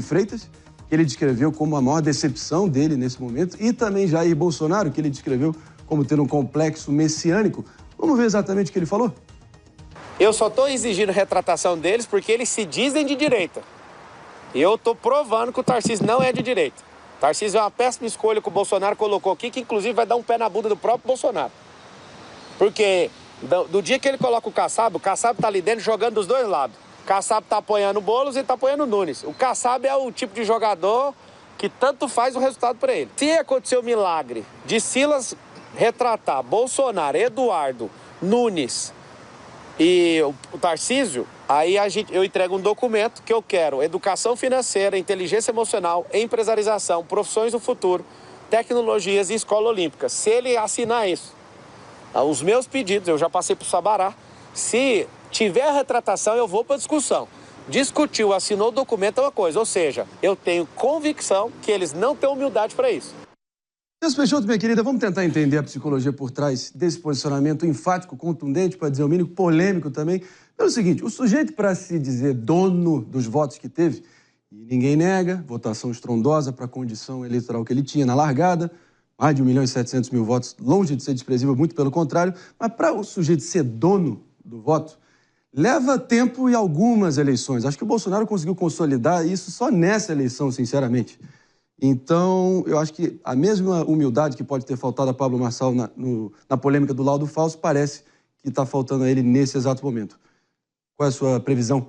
Freitas, que ele descreveu como a maior decepção dele nesse momento, e também Jair Bolsonaro, que ele descreveu como tendo um complexo messiânico. Vamos ver exatamente o que ele falou? Eu só estou exigindo retratação deles porque eles se dizem de direita. E eu estou provando que o Tarcísio não é de direita. O Tarcísio é uma péssima escolha que o Bolsonaro colocou aqui, que inclusive vai dar um pé na bunda do próprio Bolsonaro. Porque do dia que ele coloca o Kassab tá ali dentro jogando dos dois lados. O Kassab tá apoiando o Boulos e tá apoiando o Nunes. O Kassab é o tipo de jogador que tanto faz o resultado para ele. Se acontecer o milagre de Silas retratar Bolsonaro, Eduardo, Nunes e o Tarcísio, aí eu entrego um documento que eu quero: educação financeira, inteligência emocional, empresarização, profissões do futuro, tecnologias e escola olímpica. Se ele assinar isso, os meus pedidos, eu já passei para o Sabará, se tiver retratação, eu vou para discussão. Discutiu, assinou o documento é uma coisa, ou seja, eu tenho convicção que eles não têm humildade para isso. Celso Peixoto, minha querida, vamos tentar entender a psicologia por trás desse posicionamento enfático, contundente, para dizer o mínimo, polêmico também. É o seguinte, o sujeito, para se dizer dono dos votos que teve, e ninguém nega, votação estrondosa para a condição eleitoral que ele tinha na largada, mais de 1.700.000 votos, longe de ser desprezível, muito pelo contrário, mas para o sujeito ser dono do voto, leva tempo e algumas eleições. Acho que o Bolsonaro conseguiu consolidar isso só nessa eleição, sinceramente. Então, eu acho que a mesma humildade que pode ter faltado a Pablo Marçal na polêmica do laudo falso, parece que está faltando a ele nesse exato momento. Qual é a sua previsão?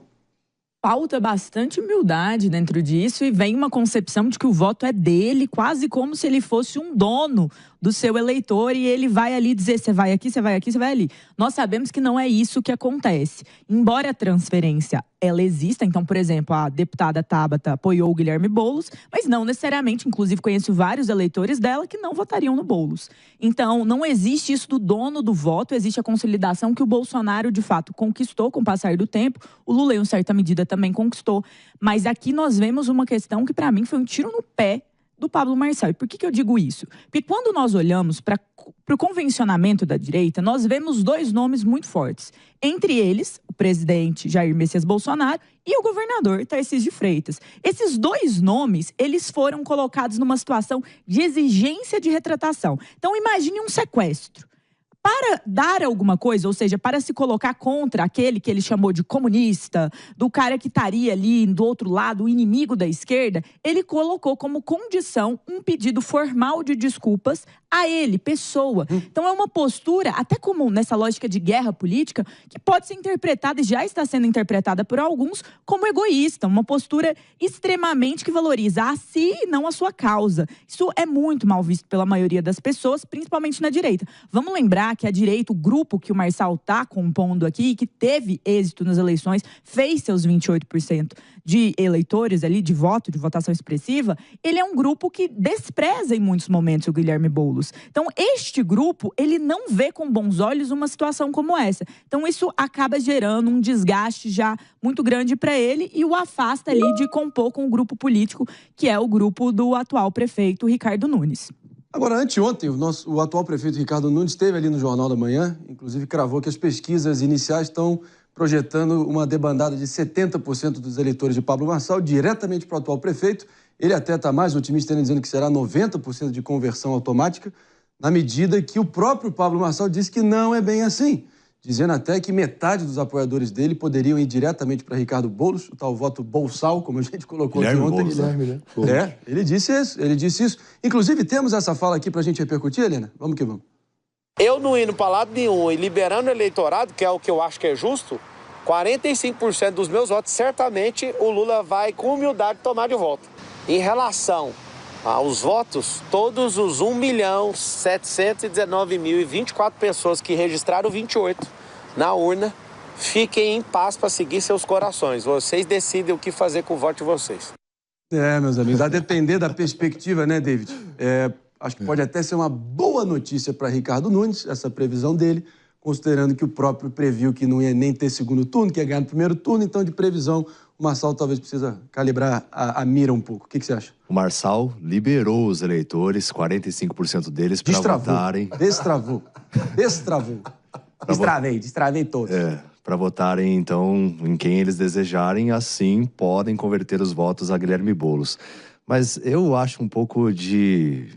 Falta bastante humildade dentro disso e vem uma concepção de que o voto é dele, quase como se ele fosse um dono do seu eleitor e ele vai ali dizer: você vai aqui, você vai aqui, você vai ali. Nós sabemos que não é isso que acontece. Embora a transferência ela exista, então, por exemplo, a deputada Tabata apoiou o Guilherme Boulos, mas não necessariamente, inclusive conheço vários eleitores dela que não votariam no Boulos. Então, não existe isso do dono do voto, existe a consolidação que o Bolsonaro, de fato, conquistou com o passar do tempo, o Lula, em certa medida, também conquistou. Mas aqui nós vemos uma questão que, para mim, foi um tiro no pé do Pablo Marçal. E por que eu digo isso? Porque quando nós olhamos para o convencionamento da direita, nós vemos dois nomes muito fortes. Entre eles, o presidente Jair Messias Bolsonaro e o governador Tarcísio de Freitas. Esses dois nomes, eles foram colocados numa situação de exigência de retratação. Então, imagine um sequestro. Para dar alguma coisa, ou seja, para se colocar contra aquele que ele chamou de comunista, do cara que estaria ali do outro lado, o inimigo da esquerda, ele colocou como condição um pedido formal de desculpas a ele, pessoa. Então é uma postura, até como nessa lógica de guerra política, que pode ser interpretada e já está sendo interpretada por alguns como egoísta, uma postura extremamente que valoriza a si e não a sua causa. Isso é muito mal visto pela maioria das pessoas, principalmente na direita. Vamos lembrar que a direita, o grupo que o Marçal está compondo aqui, que teve êxito nas eleições, fez seus 28% de eleitores ali, de voto, de votação expressiva, ele é um grupo que despreza em muitos momentos o Guilherme Boulos. Então, este grupo, ele não vê com bons olhos uma situação como essa. Então, isso acaba gerando um desgaste já muito grande para ele e o afasta ali de compor com o grupo político, que é o grupo do atual prefeito Ricardo Nunes. Agora, anteontem, o atual prefeito Ricardo Nunes esteve ali no Jornal da Manhã, inclusive cravou que as pesquisas iniciais estão projetando uma debandada de 70% dos eleitores de Pablo Marçal diretamente para o atual prefeito. Ele até está mais otimista, dizendo que será 90% de conversão automática, na medida que o próprio Pablo Marçal disse que não é bem assim, dizendo até que metade dos apoiadores dele poderiam ir diretamente para Ricardo Boulos, o tal voto bolsal, como a gente colocou aqui ontem. Guilherme, né? Ele disse isso. Inclusive, temos essa fala aqui para a gente repercutir, Helena? Vamos que vamos. Eu não indo para lado nenhum e liberando o eleitorado, que é o que eu acho que é justo, 45% dos meus votos, certamente o Lula vai com humildade tomar de volta. Em relação aos votos, todos os 1.719.024 pessoas que registraram 28 na urna, fiquem em paz para seguir seus corações. Vocês decidem o que fazer com o voto de vocês. Meus amigos, a depender da perspectiva, né, David? Acho que pode até ser uma boa notícia para Ricardo Nunes, essa previsão dele, considerando que o próprio previu que não ia nem ter segundo turno, que ia ganhar no primeiro turno, então de previsão o Marçal talvez precisa calibrar a mira um pouco. O que você acha? O Marçal liberou os eleitores, 45% deles, para votarem. Destravei todos. para votarem, então, em quem eles desejarem, assim podem converter os votos a Guilherme Boulos. Mas eu acho um pouco de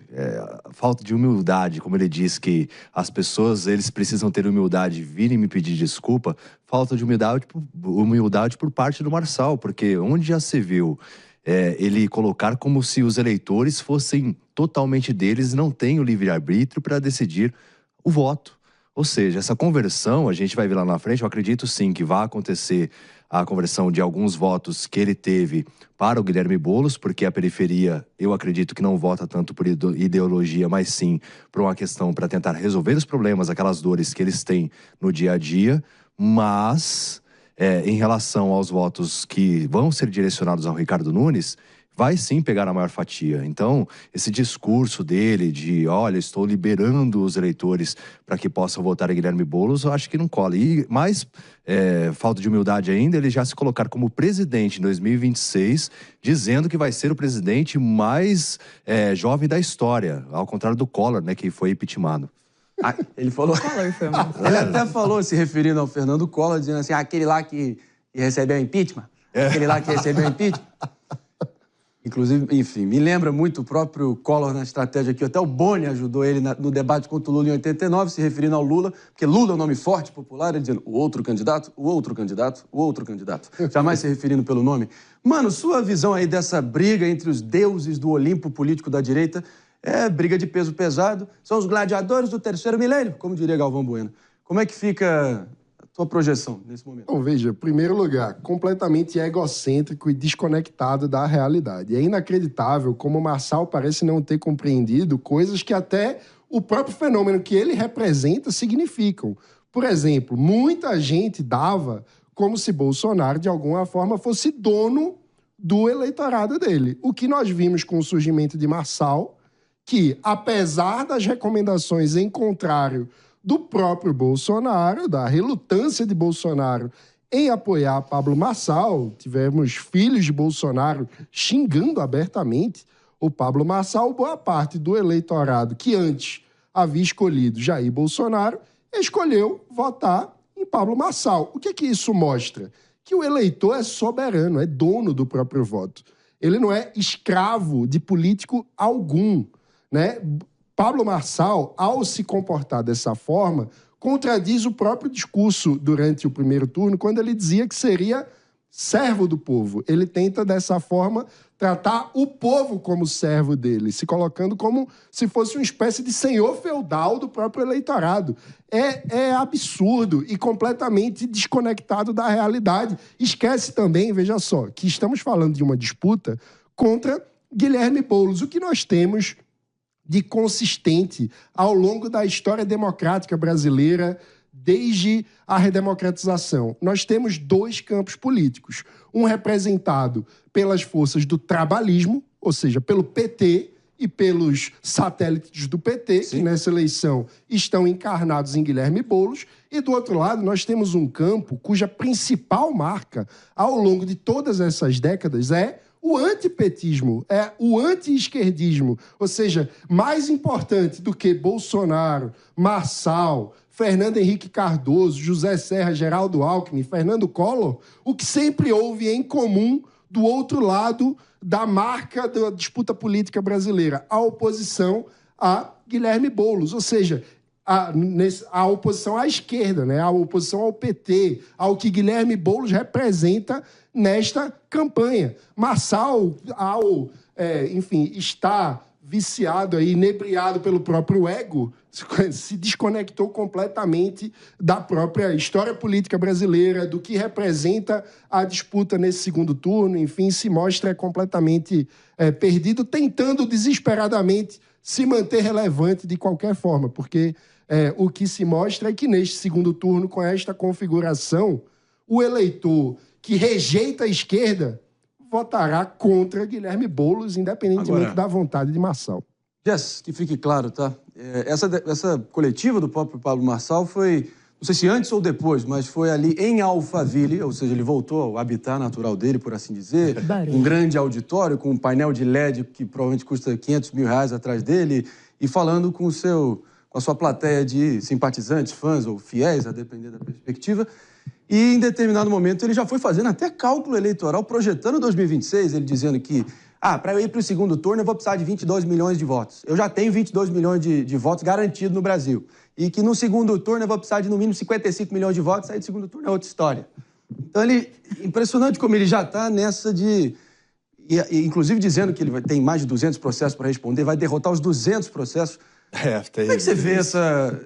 falta de humildade, como ele diz que as pessoas, eles precisam ter humildade e virem me pedir desculpa, falta de humildade por parte do Marçal, porque onde já se viu ele colocar como se os eleitores fossem totalmente deles e não têm o livre-arbítrio para decidir o voto. Ou seja, essa conversão, a gente vai ver lá na frente, eu acredito sim que vai acontecer a conversão de alguns votos que ele teve para o Guilherme Boulos, porque a periferia, eu acredito que não vota tanto por ideologia, mas sim por uma questão para tentar resolver os problemas, aquelas dores que eles têm no dia a dia. Mas, em relação aos votos que vão ser direcionados ao Ricardo Nunes, vai sim pegar a maior fatia. Então, esse discurso dele de, olha, estou liberando os eleitores para que possam votar em Guilherme Boulos, eu acho que não cola. E mais falta de humildade ainda, ele já se colocar como presidente em 2026, dizendo que vai ser o presidente mais jovem da história, ao contrário do Collor, né, que foi impeachmentado. Ah, ele falou... Ele até falou, se referindo ao Fernando Collor, dizendo assim, aquele lá que recebeu impeachment, aquele lá que recebeu impeachment. Inclusive, enfim, me lembra muito o próprio Collor na estratégia aqui. Até o Boni ajudou ele no debate contra o Lula em 89, se referindo ao Lula, porque Lula é um nome forte, popular, ele dizendo o outro candidato, o outro candidato, o outro candidato. Jamais se referindo pelo nome. Mano, sua visão aí dessa briga entre os deuses do Olimpo político da direita é briga de peso pesado, são os gladiadores do terceiro milênio, como diria Galvão Bueno. Como é que fica a tua projeção nesse momento? Bom, veja, em primeiro lugar, completamente egocêntrico e desconectado da realidade. É inacreditável como o Marçal parece não ter compreendido coisas que até o próprio fenômeno que ele representa significam. Por exemplo, muita gente dava como se Bolsonaro, de alguma forma, fosse dono do eleitorado dele. O que nós vimos com o surgimento de Marçal, que, apesar das recomendações em contrário do próprio Bolsonaro, da relutância de Bolsonaro em apoiar Pablo Marçal, tivemos filhos de Bolsonaro xingando abertamente o Pablo Marçal, boa parte do eleitorado que antes havia escolhido Jair Bolsonaro, escolheu votar em Pablo Marçal. O que isso mostra? Que o eleitor é soberano, é dono do próprio voto. Ele não é escravo de político algum, né? Pablo Marçal, ao se comportar dessa forma, contradiz o próprio discurso durante o primeiro turno, quando ele dizia que seria servo do povo. Ele tenta, dessa forma, tratar o povo como servo dele, se colocando como se fosse uma espécie de senhor feudal do próprio eleitorado. É absurdo e completamente desconectado da realidade. Esquece também, veja só, que estamos falando de uma disputa contra Guilherme Boulos. O que nós temos de consistente ao longo da história democrática brasileira, desde a redemocratização? Nós temos dois campos políticos. Um representado pelas forças do trabalhismo, ou seja, pelo PT e pelos satélites do PT, sim, que nessa eleição estão encarnados em Guilherme Boulos. E, do outro lado, nós temos um campo cuja principal marca, ao longo de todas essas décadas, é o antipetismo, é o anti-esquerdismo. Ou seja, mais importante do que Bolsonaro, Marçal, Fernando Henrique Cardoso, José Serra, Geraldo Alckmin, Fernando Collor, o que sempre houve em comum do outro lado da marca da disputa política brasileira, a oposição a Guilherme Boulos. Ou seja, a oposição à esquerda, né? A oposição ao PT, ao que Guilherme Boulos representa nesta campanha. Marçal, enfim, está viciado aí, inebriado pelo próprio ego, se desconectou completamente da própria história política brasileira, do que representa a disputa nesse segundo turno, enfim, se mostra completamente perdido, tentando desesperadamente se manter relevante de qualquer forma, porque o que se mostra é que neste segundo turno, com esta configuração, o eleitor que rejeita a esquerda votará contra Guilherme Boulos, independentemente da vontade de Marçal. Jess, que fique claro, tá? Essa coletiva do próprio Pablo Marçal foi, não sei se antes ou depois, mas foi ali em Alphaville, ou seja, ele voltou ao habitat natural dele, por assim dizer, um grande auditório com um painel de LED que provavelmente custa R$500 mil atrás dele, e falando com a sua plateia de simpatizantes, fãs ou fiéis, a depender da perspectiva. E em determinado momento ele já foi fazendo até cálculo eleitoral, projetando 2026, ele dizendo que para eu ir para o segundo turno eu vou precisar de 22 milhões de votos. Eu já tenho 22 milhões de votos garantidos no Brasil. E que no segundo turno eu vou precisar de no mínimo 55 milhões de votos, aí de segundo turno é outra história. Então impressionante como ele já está nessa de... inclusive dizendo que ele tem mais de 200 processos para responder, vai derrotar os 200 processos. Como é que você vê essa...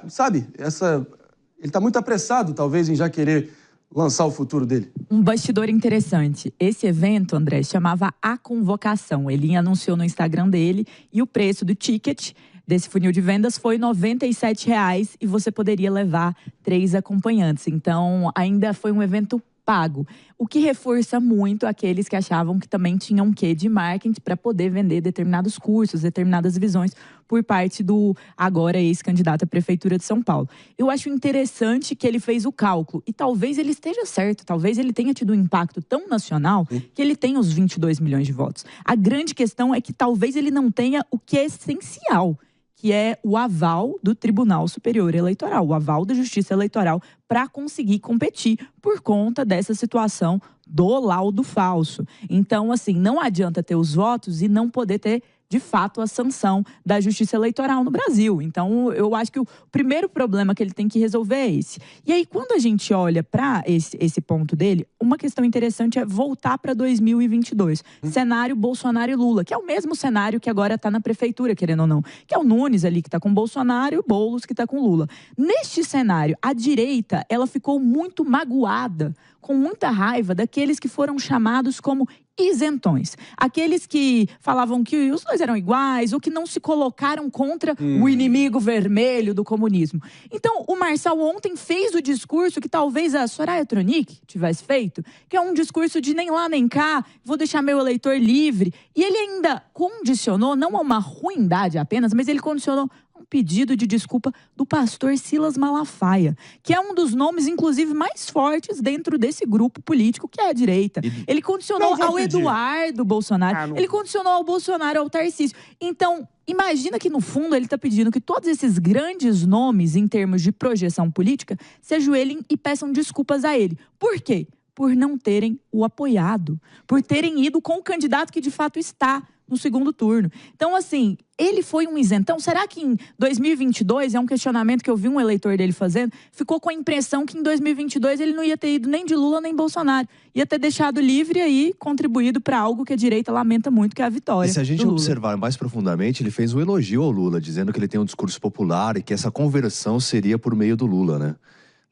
Sabe, ele está muito apressado, talvez, em já querer lançar o futuro dele. Um bastidor interessante. Esse evento, André, chamava A Convocação. Ele anunciou no Instagram dele e o preço do ticket desse funil de vendas foi R$ 97,00 e você poderia levar 3 acompanhantes. Então, ainda foi um evento pago. O que reforça muito aqueles que achavam que também tinham um quê de marketing para poder vender determinados cursos, determinadas visões por parte do agora ex-candidato à Prefeitura de São Paulo. Eu acho interessante que ele fez o cálculo e talvez ele esteja certo, talvez ele tenha tido um impacto tão nacional que ele tenha os 22 milhões de votos. A grande questão é que talvez ele não tenha o que é essencial, que é o aval do Tribunal Superior Eleitoral, o aval da Justiça Eleitoral para conseguir competir por conta dessa situação do laudo falso. Então, assim, não adianta ter os votos e não poder ter, de fato, a sanção da Justiça Eleitoral no Brasil. Então, eu acho que o primeiro problema que ele tem que resolver é esse. E aí, quando a gente olha para esse ponto dele, uma questão interessante é voltar para 2022. Cenário Bolsonaro e Lula, que é o mesmo cenário que agora está na prefeitura, querendo ou não. Que é o Nunes ali que está com Bolsonaro e o Boulos que está com Lula. Neste cenário, a direita, ela ficou muito magoada, com muita raiva daqueles que foram chamados como isentões. Aqueles que falavam que os dois eram iguais ou que não se colocaram contra o inimigo vermelho do comunismo. Então, o Marçal ontem fez o discurso que talvez a Soraya Tronic tivesse feito, que é um discurso de nem lá nem cá, vou deixar meu eleitor livre. E ele ainda condicionou, não a uma ruindade apenas, mas ele condicionou um pedido de desculpa do pastor Silas Malafaia, que é um dos nomes, inclusive, mais fortes dentro desse grupo político que é a direita. Ele condicionou ao Eduardo Bolsonaro, ele condicionou ao Bolsonaro, ao Tarcísio. Então, imagina que, no fundo, ele está pedindo que todos esses grandes nomes, em termos de projeção política, se ajoelhem e peçam desculpas a ele. Por quê? Por não terem o apoiado, por terem ido com o candidato que, de fato, está no segundo turno. Então, assim, ele foi um isentão. Será que em 2022, é um questionamento que eu vi um eleitor dele fazendo, ficou com a impressão que em 2022 ele não ia ter ido nem de Lula nem Bolsonaro. Ia ter deixado livre aí, contribuído para algo que a direita lamenta muito, que é a vitória. E se a gente observar mais profundamente, ele fez um elogio ao Lula, dizendo que ele tem um discurso popular e que essa conversão seria por meio do Lula, né?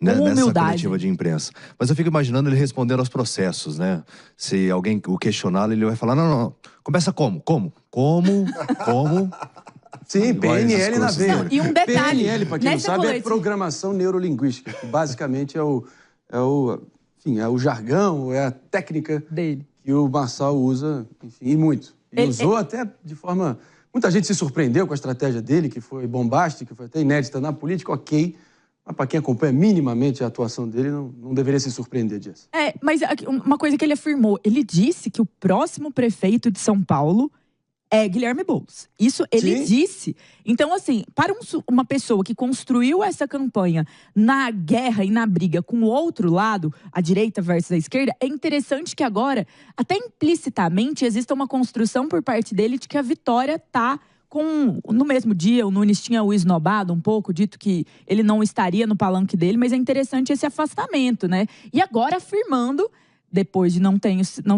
Nessa coletiva de imprensa. Mas eu fico imaginando ele respondendo aos processos, né? Se alguém o questionar, ele vai falar, não. Começa como? Sim, PNL na veia. Não, e um detalhe. PNL, para quem não sabe, é programação neurolinguística, que basicamente é o jargão, é a técnica dele que o Marçal usa, enfim, e muito. Ele usou até de forma... Muita gente se surpreendeu com a estratégia dele, que foi bombástica, que foi até inédita na política, ok. Mas para quem acompanha minimamente a atuação dele, não deveria se surpreender disso. Mas uma coisa que ele afirmou, ele disse que o próximo prefeito de São Paulo é Guilherme Boulos. Isso ele disse. Então, assim, para uma pessoa que construiu essa campanha na guerra e na briga com o outro lado, a direita versus a esquerda, é interessante que agora, até implicitamente, exista uma construção por parte dele de que a vitória está... No mesmo dia, o Nunes tinha o esnobado um pouco, dito que ele não estaria no palanque dele, mas é interessante esse afastamento, né? E agora afirmando, depois de não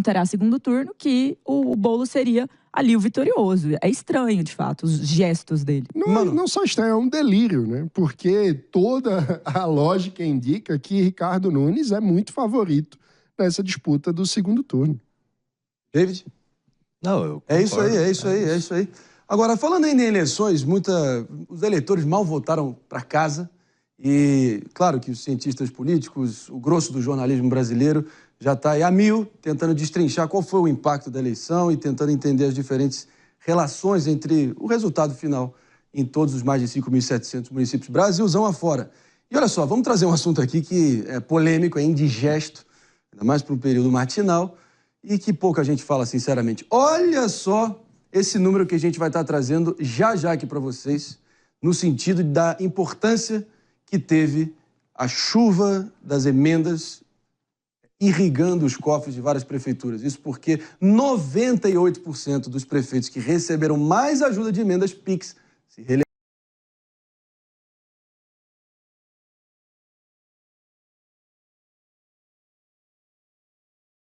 terá segundo turno, que o Boulos seria ali o vitorioso. É estranho, de fato, os gestos dele. Não só estranho, é um delírio, né? Porque toda a lógica indica que Ricardo Nunes é muito favorito nessa disputa do segundo turno. David? Não, eu concordo. É isso aí. Agora, falando ainda em eleições, os eleitores mal voltaram para casa e, claro que os cientistas políticos, o grosso do jornalismo brasileiro, já está aí a mil, tentando destrinchar qual foi o impacto da eleição e tentando entender as diferentes relações entre o resultado final em todos os mais de 5.700 municípios, Brasilzão afora. E olha só, vamos trazer um assunto aqui que é polêmico, é indigesto, ainda mais para um período matinal, e que pouca gente fala sinceramente. Olha só esse número que a gente vai estar trazendo já aqui para vocês, no sentido da importância que teve a chuva das emendas irrigando os cofres de várias prefeituras. Isso porque 98% dos prefeitos que receberam mais ajuda de emendas PIX se